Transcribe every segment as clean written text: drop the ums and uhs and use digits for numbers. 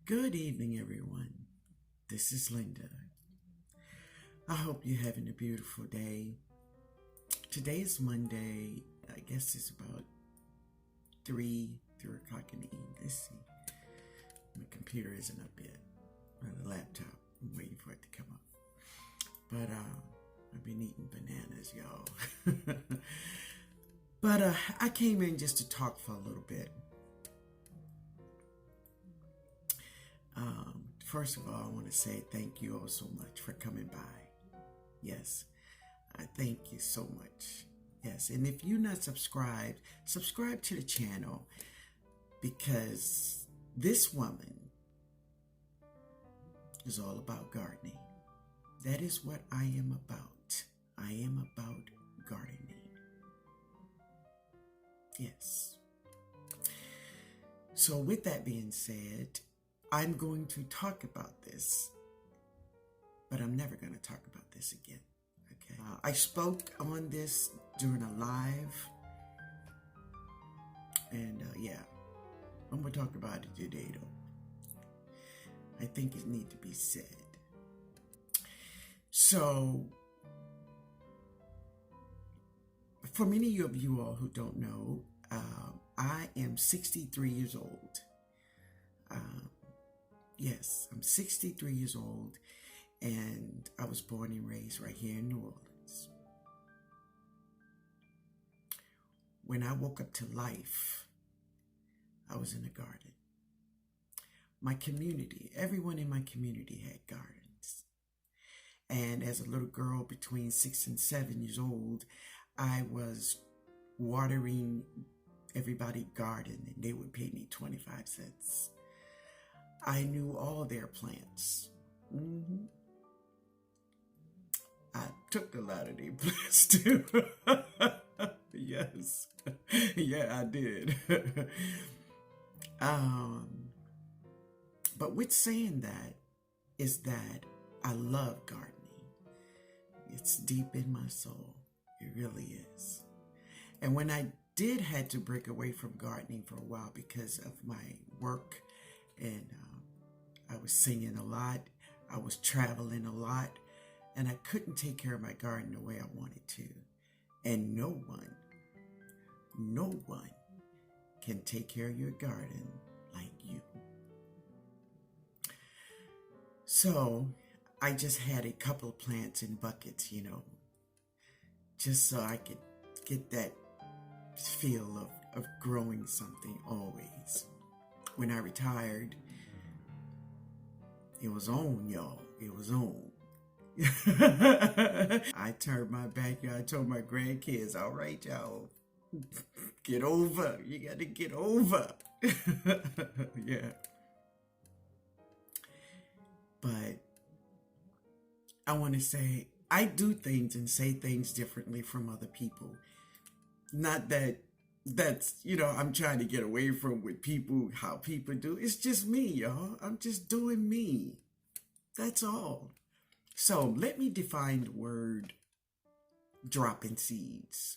Good evening, everyone. This is Linda. I hope you're having a beautiful day. Today is Monday. I guess it's about 3 o'clock in the evening. Let's see. My computer isn't up yet. Or the laptop. I'm waiting for it to come up. But I've been eating bananas, y'all. But I came in just to talk for a little bit. First of all, I want to say thank you all so much for coming by. Yes, I thank you so much. Yes, and if you're not subscribed, subscribe to the channel because this woman is all about gardening. That is what I am about. I am about gardening. Yes. So with that being said, I'm going to talk about this, but I'm never going to talk about this again. Okay. I spoke on this during a live, and yeah, I'm going to talk about it today, though. I think it needs to be said. So, for many of you all who don't know, I am 63 years old. Yes, I'm 63 years old, and I was born and raised right here in New Orleans. When I woke up to life, I was in a garden. My community, everyone in my community had gardens. And as a little girl between 6 and 7 years old, I was watering everybody's garden, and they would pay me 25 cents. I knew all their plants. I took a lot of their plants too. Yes. Yeah, I did. But with saying that is that I love gardening. It's deep in my soul. It really is. And when I did had to break away from gardening for a while because of my work, and I was singing a lot, I was traveling a lot, and I couldn't take care of my garden the way I wanted to. And no one can take care of your garden like you. So I just had a couple of plants in buckets, just so I could get that feel of growing something always. When I retired, it was on, y'all. It was on. I turned my back. I told my grandkids, all right, y'all, get over. You got to get over. Yeah. But I want to say, I do things and say things differently from other people. Not that's, I'm trying to get away from how people do. It's just me, y'all. I'm just doing me. That's all. So let me define the word dropping seeds.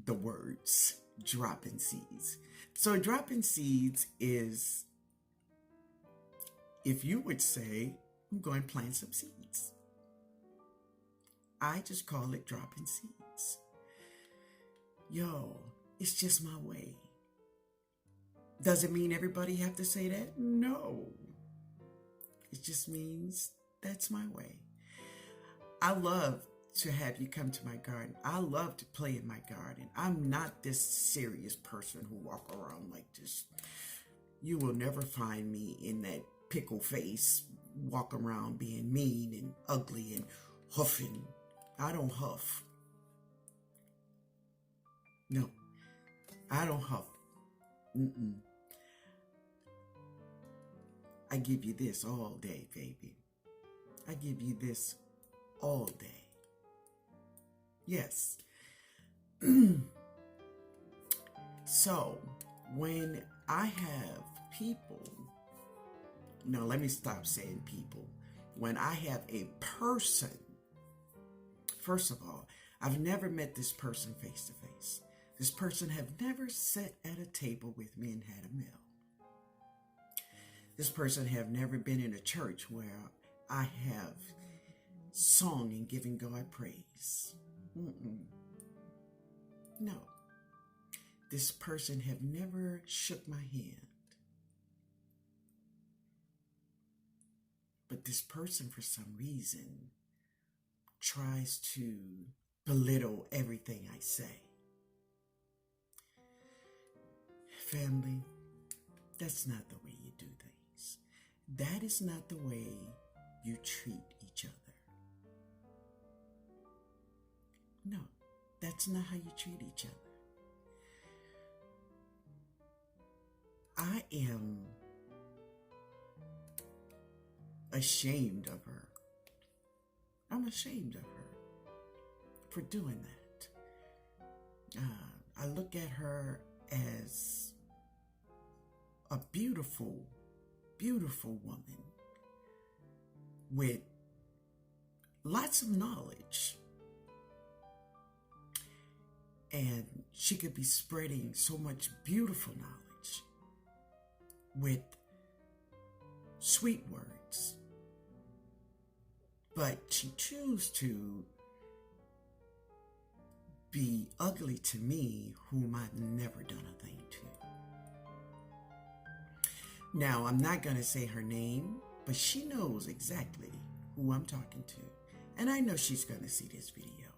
The words dropping seeds. So dropping seeds is, if you would say, I'm going to plant some seeds. I just call it dropping seeds. Yo, it's just my way. Does it mean everybody have to say that? No. It just means that's my way. I love to have you come to my garden. I love to play in my garden. I'm not this serious person who walk around like this. You will never find me in that pickle face, walk around being mean and ugly and huffing. I don't huff. No, I don't huff. I give you this all day, baby. I give you this all day. Yes. So, when I have people, no, let me stop saying people. When I have a person, first of all, I've never met this person face to face. This person have never sat at a table with me and had a meal. This person have never been in a church where I have sung and given God praise. Mm-mm. No. This person have never shook my hand. But this person, for some reason, tries to belittle everything I say. Family, that's not the way you do things. That is not the way you treat each other. No, that's not how you treat each other. I am ashamed of her. I'm ashamed of her for doing that. I look at her as a beautiful, beautiful woman with lots of knowledge. And she could be spreading so much beautiful knowledge with sweet words. But she chose to be ugly to me, whom I've never done a thing to. Now, I'm not going to say her name, but she knows exactly who I'm talking to. And I know she's going to see this video.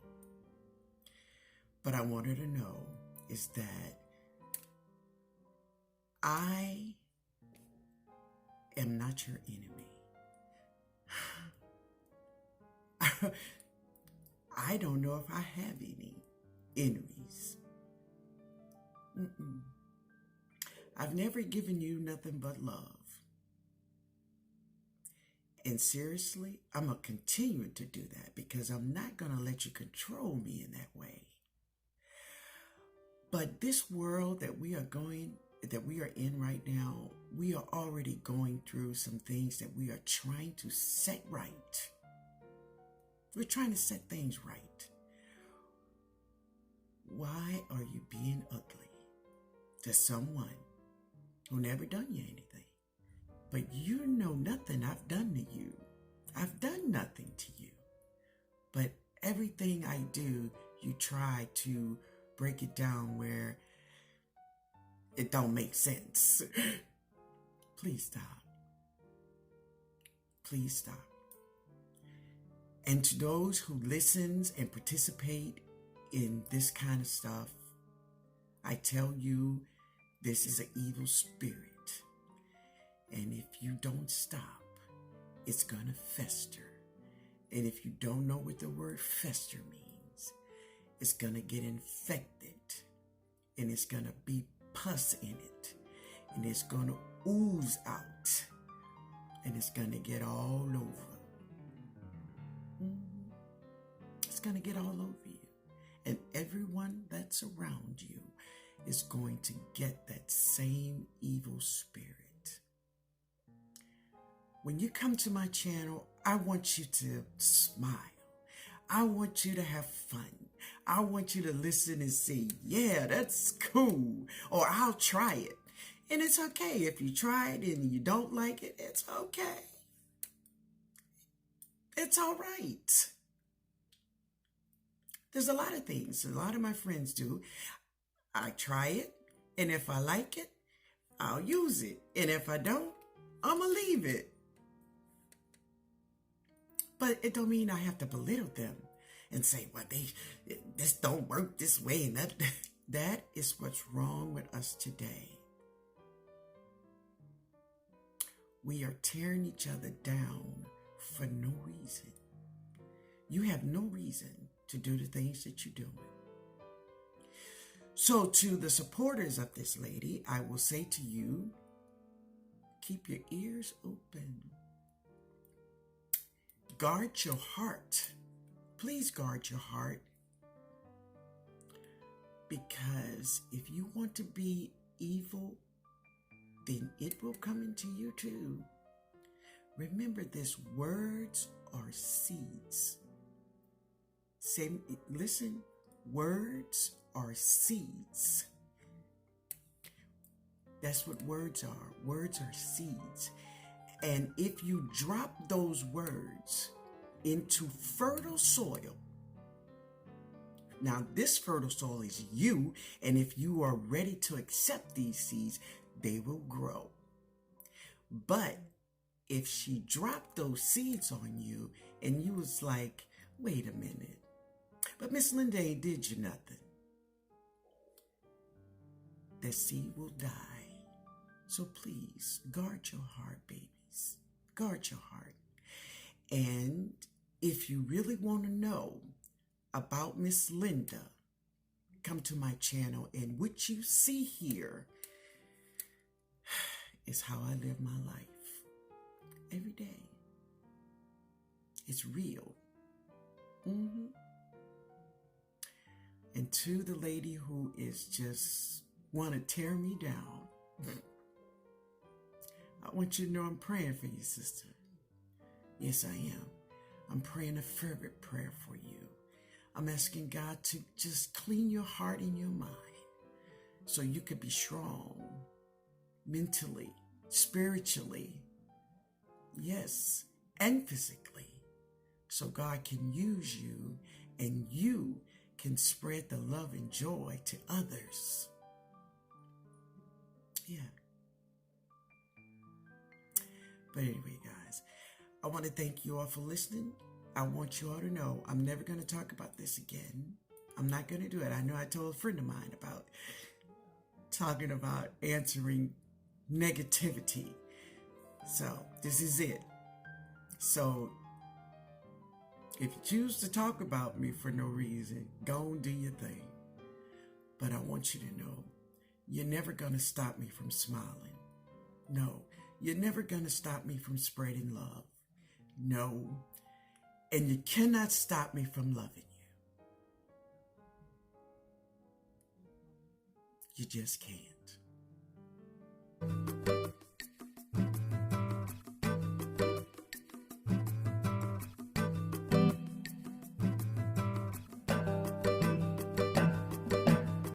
But I want her to know is that I am not your enemy. I don't know if I have any enemies. I've never given you nothing but love. And seriously, I'm going to continue to do that because I'm not going to let you control me in that way. But this world that we are in right now, we are already going through some things that we are trying to set right. We're trying to set things right. Why are you being ugly to someone who never done you anything? But you know nothing I've done to you. I've done nothing to you. But everything I do, you try to break it down where it don't make sense. Please stop. Please stop. And to those who listens and participate in this kind of stuff, I tell you, this is an evil spirit. And if you don't stop, it's gonna fester. And if you don't know what the word fester means, it's gonna get infected. And it's gonna be pus in it. And it's gonna ooze out. And it's gonna get all over. It's going to get all over you. And everyone that's around you is going to get that same evil spirit. When you come to my channel, I want you to smile. I want you to have fun. I want you to listen and say, yeah, that's cool. Or I'll try it. And it's okay. If you try it and you don't like it, it's okay. It's all right. There's a lot of things a lot of my friends do. I try it, and if I like it, I'll use it. And if I don't, I'm going to leave it. But it don't mean I have to belittle them and say, well, this don't work this way. And that is what's wrong with us today. We are tearing each other down for no reason. You have no reason to do the things that you're doing. So to the supporters of this lady, I will say to you, keep your ears open. Guard your heart. Please guard your heart. Because if you want to be evil, then it will come into you too. Remember this, words are seeds. Listen, words are seeds. That's what words are. Words are seeds. And if you drop those words into fertile soil, now this fertile soil is you, and if you are ready to accept these seeds, they will grow. But if she dropped those seeds on you and you was like, wait a minute, but Miss Linda ain't did you nothing, that seed will die. So please guard your heart, babies. Guard your heart. And if you really want to know about Miss Linda, come to my channel, and what you see here is how I live my life every day. It's real. And to the lady who is just want to tear me down, I want you to know I'm praying for you, sister. Yes, I am. I'm praying a fervent prayer for you. I'm asking God to just clean your heart and your mind so you could be strong mentally, spiritually, yes, and physically, so God can use you and you can spread the love and joy to others. Yeah. But anyway, guys, I want to thank you all for listening. I want you all to know I'm never going to talk about this again. I'm not going to do it. I know I told a friend of mine about talking about answering negativity. So this is it. So if you choose to talk about me for no reason, go and do your thing. But I want you to know, you're never going to stop me from smiling. No, you're never going to stop me from spreading love. No, and you cannot stop me from loving you. You just can't.